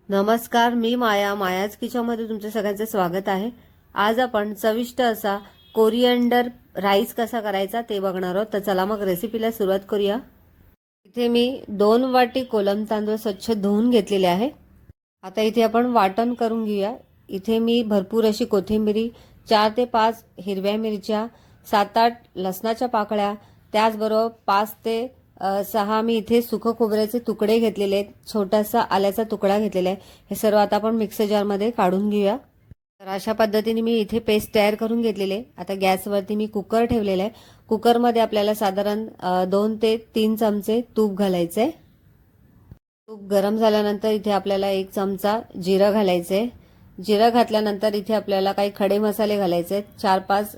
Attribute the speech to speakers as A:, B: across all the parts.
A: नमस्कार, मी माया. मायाज किचनमध्ये तुमचं सगळ्यांचं स्वागत आहे. आज आपण चविष्ट असा कोरिअंडर राईस कसा करायचा ते बघणार आहोत. तर चला मग रेसिपीला सुरुवात करूया. इथे मी 2 वाटी कोलम तांदूळ स्वच्छ धुवून घेतलेले आहे. आता इथे आपण वाटण करून घेऊया. इथे मी भरपूर अशी कोथिंबीर, 4 ते 5 हिरव्या मिरच्या, 7-8 लसणाच्या पाकळ्या, त्याचबरोबर 5 ते 6 मी इथे सुकं खोबऱ्याचे तुकडे घेतलेले आहेत. छोटासा आल्याचा तुकडा घेतलेला आहे. हे सर्व आता आपण मिक्सर जारमध्ये काढून घेऊया. तर अशा पद्धतीने मी इथे पेस्ट तयार करून घेतलेले. आता गॅसवरती मी कुकर ठेवलेला आहे. कुकरमध्ये आपल्याला साधारण 2 ते 3 चमचे तूप घालायचे. तूप गरम झाल्यानंतर इथे आपल्याला 1 चमचा जिरं घालायचे. जिरं घातल्यानंतर इथे आपल्याला काही खडे मसाले घालायचे. 4-5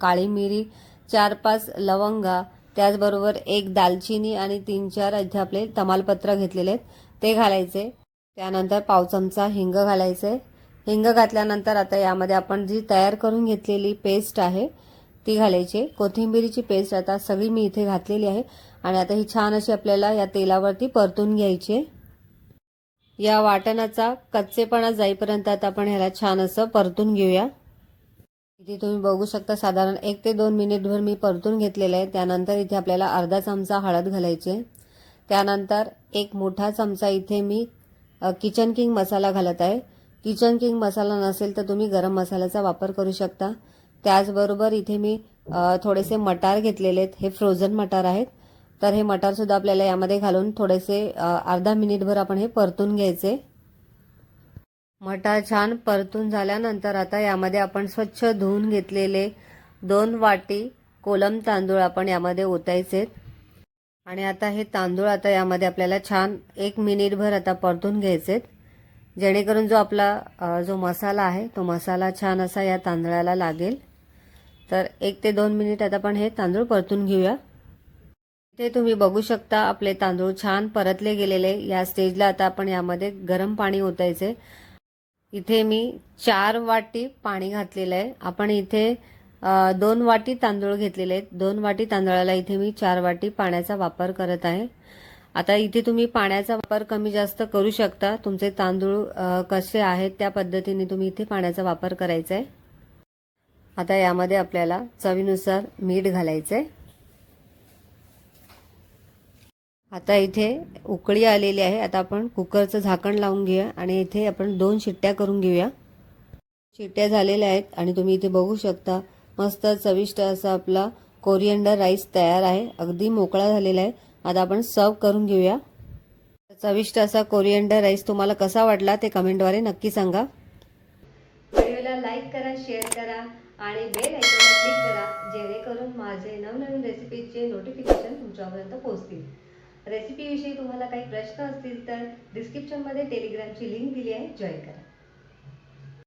A: काळी मिरी, 4-5 लवंगा, त्याचबरोबर 1 दालचिनी आणि 3-4 इथे आपले तमालपत्र घेतलेले आहेत ते घालायचे. त्यानंतर पाव चमचा हिंग घालायचे. हिंग घातल्यानंतर आता यामध्ये आपण जी तयार करून घेतलेली पेस्ट आहे ती घालायची. कोथिंबीरीची पेस्ट आता सगळी मी इथे घातलेली आहे आणि आता ही छान अशी आपल्याला या तेलावरती परतून घ्यायची. या वाटणाचा कच्चेपणा जाईपर्यंत आता आपण ह्याला छान असं परतून घेऊया. इथे तुम्ही बघू शकता साधारण 1 ते 2 मिनिटभर मी परतून घेतलेलं आहे. त्यानंतर इथे आपल्याला अर्धा चमचा हळद घालायचे. त्यानंतर 1 मोठा चमचा इथे मी किचन किंग मसाला घालत आहे. किचन किंग मसाला नसेल तर तुम्ही गरम मसाल्याचा वापर करू शकता. त्याचबरोबर इथे मी थोडेसे मटार घेतलेले आहेत. हे फ्रोझन मटार आहेत. तर हे मटार सुद्धा आपल्याला यामध्ये घालून थोडेसे अर्धा मिनिटभर आपण हे परतून घ्यायचे. मटार छान परतून झाल्यानंतर आता यामध्ये आपण स्वच्छ धुवून घेतलेले 2 वाटी कोलम तांदूळ आपण यामध्ये ओतायचे आणि आता हे तांदूळ आता यामध्ये आपल्याला छान 1 मिनिटभर आता परतून घ्यायचे, जेणेकरून जो आपला जो मसाला आहे तो मसाला छान असा या तांदळाला लागेल. तर 1 ते 2 मिनिट आता आपण हे तांदूळ परतून घेऊया. इथे तुम्ही बघू शकता आपले तांदूळ छान परतले गेलेले. या स्टेजला आता आपण यामध्ये गरम पाणी ओतायचे. इथे मी 4 वाटी पाणी घातलेलं आहे. आपण इथे 2 वाटी तांदूळ घेतलेले आहेत. 2 वाटी तांदळाला इथे मी 4 वाटी पाण्याचा वापर करत आहे. आता इथे तुम्ही पाण्याचा वापर कमी जास्त करू शकता. तुमचे तांदूळ कसे आहेत त्या पद्धतीने तुम्ही इथे पाण्याचा वापर करायचा आहे. आता यामध्ये आपल्याला चवीनुसार मीठ घालायचंय. आता इथे उकळी आलेली आहे. आता आपण कुकरचं झाकण लावून घेऊया आणि इथे आपण 2 शिट्ट्या करून घेऊया. शिट्ट्या झालेल्या आहेत आणि तुम्ही इथे बघू शकता मस्त चविष्ट असा आपला कोरिअंडर राईस तयार आहे. अगदी मोकळा झालेला आहे. आता आपण सर्व करून घेऊया. चविष्ट असा कोरिअंडर राईस तुम्हाला कसा वाटला ते कमेंटद्वारे नक्की सांगा. व्हिडिओला लाईक करा, शेअर करा आणि बेल आयकॉनला क्लिक करा, जेणेकरून माझे नवनवीन रेसिपीचे नोटिफिकेशन तुमच्यापर्यंत पोहोचतील. रेसिपीविषयी तुम्हाला काही प्रश्न असतील तर डिस्क्रिप्शनमध्ये टेलिग्रामची लिंक दिली आहे, जॉईन करा.